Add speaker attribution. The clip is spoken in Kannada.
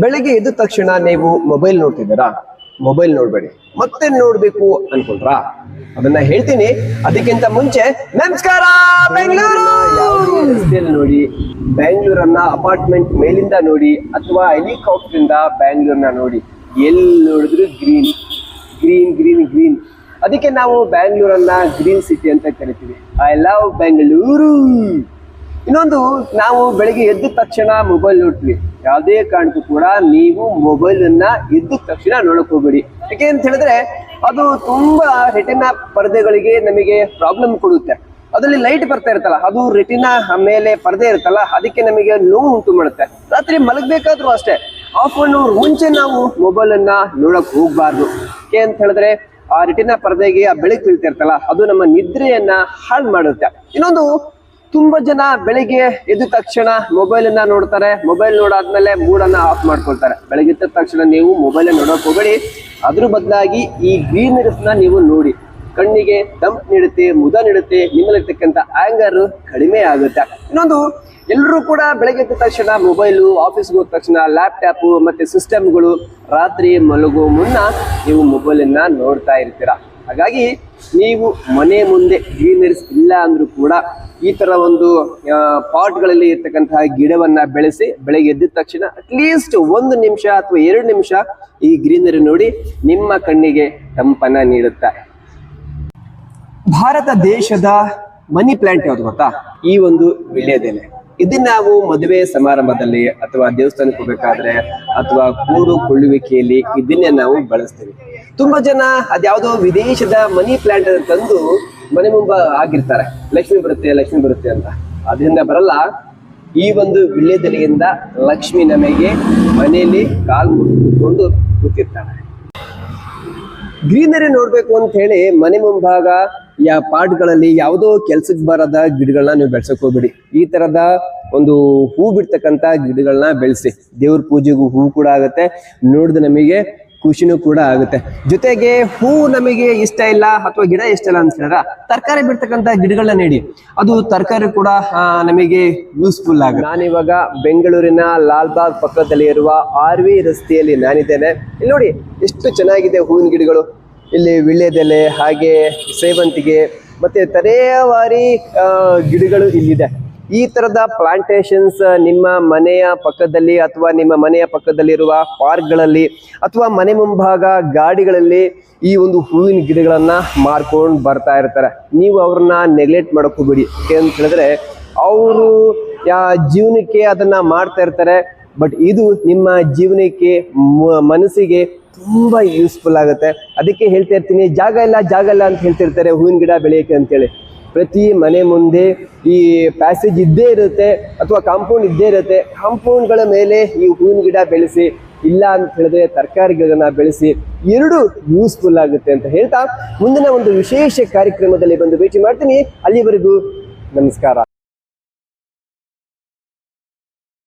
Speaker 1: ಬೆಳಿಗ್ಗೆ ಎದ್ದ ತಕ್ಷಣ ನೀವು ಮೊಬೈಲ್ ನೋಡ್ತಿದ್ದೀರಾ? ಮೊಬೈಲ್ ನೋಡ್ಬೇಡಿ, ಮತ್ತೆ ನೋಡ್ಬೇಕು ಅನ್ಕೊಂಡ್ರಾ? ಅದನ್ನ ಹೇಳ್ತೀನಿ. ಅದಕ್ಕಿಂತ ಮುಂಚೆ ನಮಸ್ಕಾರ. ಬೆಂಗಳೂರು ರಸ್ತೆಯಲ್ಲಿ ನೋಡಿ, ಬೆಂಗಳೂರನ್ನ ಅಪಾರ್ಟ್ಮೆಂಟ್ ಮೇಲಿಂದ ನೋಡಿ, ಅಥವಾ ಹೆಲಿಕಾಪ್ಟರ್ ಇಂದ ಬೆಂಗಳೂರನ್ನ ನೋಡಿ, ಎಲ್ಲಿ ನೋಡಿದ್ರು ಗ್ರೀನ್ ಗ್ರೀನ್ ಗ್ರೀನ್ ಗ್ರೀನ್. ಅದಕ್ಕೆ ನಾವು ಬೆಂಗಳೂರನ್ನ ಗ್ರೀನ್ ಸಿಟಿ ಅಂತ ಕರಿತೀವಿ. I love Bengaluru. ಇನ್ನೊಂದು, ನಾವು ಬೆಳಿಗ್ಗೆ ಎದ್ದ ತಕ್ಷಣ ಮೊಬೈಲ್ ನೋಡ್ತೀವಿ. ಯಾವುದೇ ಕಾರಣಕ್ಕೂ ಕೂಡ ನೀವು ಮೊಬೈಲ್ ಅನ್ನ ಎದ್ದ ತಕ್ಷಣ ನೋಡಕ್ ಹೋಗ್ಬೇಡಿ. ಯಾಕೆ ಅಂತ ಹೇಳಿದ್ರೆ ಅದು ತುಂಬಾ ರೆಟಿನಾ ಪರದೆಗಳಿಗೆ ನಮಗೆ ಪ್ರಾಬ್ಲಮ್ ಕೊಡುತ್ತೆ. ಅದರಲ್ಲಿ ಲೈಟ್ ಬರ್ತಾ ಇರುತ್ತಲ್ಲ, ಅದು ರೆಟಿನಾ ಮೇಲೆ ಪರದೆ ಇರುತ್ತಲ್ಲ, ಅದಕ್ಕೆ ನಮಗೆ ನೋವು ಉಂಟು ಮಾಡುತ್ತೆ. ರಾತ್ರಿ ಮಲಗಬೇಕಾದ್ರೂ ಅಷ್ಟೇ, ಹಾಫ್ ಅನ್ ಅವರ್ ಮುಂಚೆ ನಾವು ಮೊಬೈಲ್ ಅನ್ನ ನೋಡಕ್ ಹೋಗ್ಬಾರ್ದು. ಯಾಕೆ ಅಂತ ಹೇಳಿದ್ರೆ ಆ ರೆಟಿನಾ ಪರದೆಗೆ ಆ ಬೆಳಕು ಬೀಳ್ತಿರ್ತಲ್ಲ, ಅದು ನಮ್ಮ ನಿದ್ರೆಯನ್ನ ಹಾಳು ಮಾಡುತ್ತೆ. ಇನ್ನೊಂದು, ತುಂಬಾ ಜನ ಬೆಳಿಗ್ಗೆ ಎದ್ದ ತಕ್ಷಣ ಮೊಬೈಲ್ ಅನ್ನ ನೋಡ್ತಾರೆ. ಮೊಬೈಲ್ ನೋಡಾದ್ಮೇಲೆ ಮೂಡನ್ನ ಆಫ್ ಮಾಡ್ಕೊಳ್ತಾರೆ. ಬೆಳಗ್ಗೆ ಎದ್ದ ತಕ್ಷಣ ನೀವು ಮೊಬೈಲ್ ನೋಡಕ್ ಹೋಗಬೇಡಿ. ಅದ್ರ ಬದಲಾಗಿ ಈ ಗ್ರೀನರೀಸ್ ನ ನೀವು ನೋಡಿ. ಕಣ್ಣಿಗೆ ತಂಪು ನೀಡುತ್ತೆ, ಮುದ ನೀಡುತ್ತೆ, ನಿಮ್ಮಲ್ಲಿರ್ತಕ್ಕಂಥ ಆಂಗರ್ ಕಡಿಮೆ ಆಗುತ್ತೆ. ಇನ್ನೊಂದು, ಎಲ್ಲರೂ ಕೂಡ ಬೆಳಗ್ಗೆ ಎದ್ದ ತಕ್ಷಣ ಮೊಬೈಲು, ಆಫೀಸ್ಗೆ ಹೋದ ತಕ್ಷಣ ಲ್ಯಾಪ್ಟಾಪು ಮತ್ತೆ ಸಿಸ್ಟಮ್ಗಳು, ರಾತ್ರಿ ಮಲಗೋ ಮುನ್ನ ನೀವು ಮೊಬೈಲನ್ನ ನೋಡ್ತಾ ಇರ್ತೀರ. ಹಾಗಾಗಿ ನೀವು ಮನೆ ಮುಂದೆ ಗ್ರೀನರೀಸ್ ಇಲ್ಲ ಅಂದ್ರೂ ಕೂಡ ಈ ತರ ಒಂದು ಪಾಟ್ಗಳಲ್ಲಿ ಇರ್ತಕ್ಕಂತಹ ಗಿಡವನ್ನ ಬೆಳೆಸಿ ಬೆಳಗ್ಗೆ ಎದ್ದ ತಕ್ಷಣ ಅಟ್ಲೀಸ್ಟ್ 1 ನಿಮಿಷ ಅಥವಾ 2 ನಿಮಿಷ ಈ ಗ್ರೀನರಿ ನೋಡಿ, ನಿಮ್ಮ ಕಣ್ಣಿಗೆ ತಂಪನ್ನ ನೀಡುತ್ತೆ. ಭಾರತ ದೇಶದ ಮನಿ ಪ್ಲಾಂಟ್ ಯಾವ್ದು ಗೊತ್ತಾ? ಈ ಒಂದು ವೀಳ್ಯದೆಲೆ. ಇದನ್ನ ನಾವು ಮದುವೆ ಸಮಾರಂಭದಲ್ಲಿ ಅಥವಾ ದೇವಸ್ಥಾನಕ್ಕೆ ಹೋಗ್ಬೇಕಾದ್ರೆ ಅಥವಾ ಕೂಡು ಕೊಳ್ಳುವಿಕೆಯಲ್ಲಿ ಇದನ್ನೇ ನಾವು ಬಳಸ್ತೀವಿ. ತುಂಬಾ ಜನ ಅದ್ಯಾವುದೋ ವಿದೇಶದ ಮನಿ ಪ್ಲಾಂಟ್ ತಂದು ಮನೆ ಮುಂಬ ಆಗಿರ್ತಾರೆ, ಲಕ್ಷ್ಮಿ ಬರುತ್ತೆ ಲಕ್ಷ್ಮಿ ಬರುತ್ತೆ ಅಂತ. ಅದರಿಂದ ಬರಲ್ಲ. ಈ ಒಂದು ವೀಳ್ಯದೆಲೆಯಿಂದ ಲಕ್ಷ್ಮಿ ನಮಗೆ ಮನೆಯಲ್ಲಿ ಕಾಲು ಮುಟ್ಟಿಕೊಂಡು ಕೂತಿರ್ತಾರೆ. ಗ್ರೀನರಿ ನೋಡ್ಬೇಕು ಅಂತ ಹೇಳಿ ಮನೆ ಮುಂಭಾಗ ಪಾಟ್ಗಳಲ್ಲಿ ಯಾವುದೋ ಕೆಲ್ಸಕ್ಕೆ ಬರದ ಗಿಡಗಳನ್ನ ನೀವು ಬೆಳ್ಸಕ್ ಹೋಗ್ಬೇಡಿ. ಈ ತರದ ಒಂದು ಹೂ ಬಿಡ್ತಕ್ಕಂತ ಗಿಡಗಳನ್ನ ಬೆಳೆಸಿ. ದೇವ್ರ ಪೂಜೆಗೂ ಹೂ ಕೂಡ ಆಗುತ್ತೆ, ನೋಡಿದ್ರೆ ನಮಗೆ ಖುಷಿನೂ ಕೂಡ ಆಗುತ್ತೆ. ಜೊತೆಗೆ ಹೂ ನಮಗೆ ಇಷ್ಟ ಇಲ್ಲ ಅಥವಾ ಗಿಡ ಇಷ್ಟ ಇಲ್ಲ ಅಂತ ಹೇಳಿದ್ರೆ ತರಕಾರಿ ಬಿಡ್ತಕ್ಕಂತ ಗಿಡಗಳನ್ನ ನೀಡಿ. ಅದು ತರಕಾರಿ ಕೂಡ ನಮಗೆ ಯೂಸ್ಫುಲ್ ಆಗುತ್ತೆ. ನಾನಿವಾಗ ಬೆಂಗಳೂರಿನ ಲಾಲ್ಬಾಗ್ ಪಕ್ಕದಲ್ಲಿ ಇರುವ RV ರಸ್ತೆಯಲ್ಲಿ ನಾನಿದ್ದೇನೆ. ಇಲ್ಲಿ ನೋಡಿ ಎಷ್ಟು ಚೆನ್ನಾಗಿದೆ ಹೂವಿನ ಗಿಡಗಳು. ಇಲ್ಲಿ ವೀಳ್ಯದೆಲೆ, ಹಾಗೆ ಸೇವಂತಿಗೆ ಮತ್ತೆ ತರೇವಾರಿ ಗಿಡಗಳು ಇಲ್ಲಿದೆ. ಈ ತರದ ಪ್ಲಾಂಟೇಶನ್ಸ್ ನಿಮ್ಮ ಮನೆಯ ಪಕ್ಕದಲ್ಲಿ ಅಥವಾ ನಿಮ್ಮ ಮನೆಯ ಪಕ್ಕದಲ್ಲಿರುವ ಪಾರ್ಕ್ಗಳಲ್ಲಿ ಅಥವಾ ಮನೆ ಮುಂಭಾಗ ಗಾಡಿಗಳಲ್ಲಿ ಈ ಒಂದು ಹೂವಿನ ಗಿಡಗಳನ್ನ ಮಾರ್ಕೊಂಡು ಬರ್ತಾ ಇರ್ತಾರೆ. ನೀವು ಅವ್ರನ್ನ ನೆಗ್ಲೆಕ್ಟ್ ಮಾಡಕ್ ಹೋಗ್ಬೇಡಿ. ಅಂತ ಹೇಳಿದ್ರೆ ಅವರು ಜೀವನಕ್ಕೆ ಅದನ್ನ ಮಾಡ್ತಾ ಇರ್ತಾರೆ. ಬಟ್ ಇದು ನಿಮ್ಮ ಜೀವನಕ್ಕೆ, ಮನಸ್ಸಿಗೆ ತುಂಬಾ ಯೂಸ್ಫುಲ್ ಆಗುತ್ತೆ. ಅದಕ್ಕೆ ಹೇಳ್ತಾ ಇರ್ತೀನಿ, ಜಾಗ ಇಲ್ಲ ಅಂತ ಹೇಳ್ತಿರ್ತಾರೆ ಹೂವಿನ ಗಿಡ ಬೆಳೆಯಕ್ಕೆ ಅಂತೇಳಿ. ಪ್ರತಿ ಮನೆ ಮುಂದೆ ಈ ಪ್ಯಾಸೇಜ್ ಇದ್ದೇ ಇರುತ್ತೆ ಅಥವಾ ಕಾಂಪೌಂಡ್ ಇದ್ದೇ ಇರುತ್ತೆ. ಕಾಂಪೌಂಡ್ಗಳ ಮೇಲೆ ಈ ಹೂವಿನ ಗಿಡ ಬೆಳೆಸಿ, ಇಲ್ಲ ಅಂತ ಹೇಳಿದ್ರೆ ತರಕಾರಿಗಳನ್ನ ಬೆಳೆಸಿ. ಎರಡು ಯೂಸ್ಫುಲ್ ಆಗುತ್ತೆ ಅಂತ ಹೇಳ್ತಾ ಮುಂದಿನ ಒಂದು ವಿಶೇಷ ಕಾರ್ಯಕ್ರಮದಲ್ಲಿ ಬಂದು ಭೇಟಿ ಮಾಡ್ತೀನಿ. ಅಲ್ಲಿವರೆಗೂ ನಮಸ್ಕಾರ.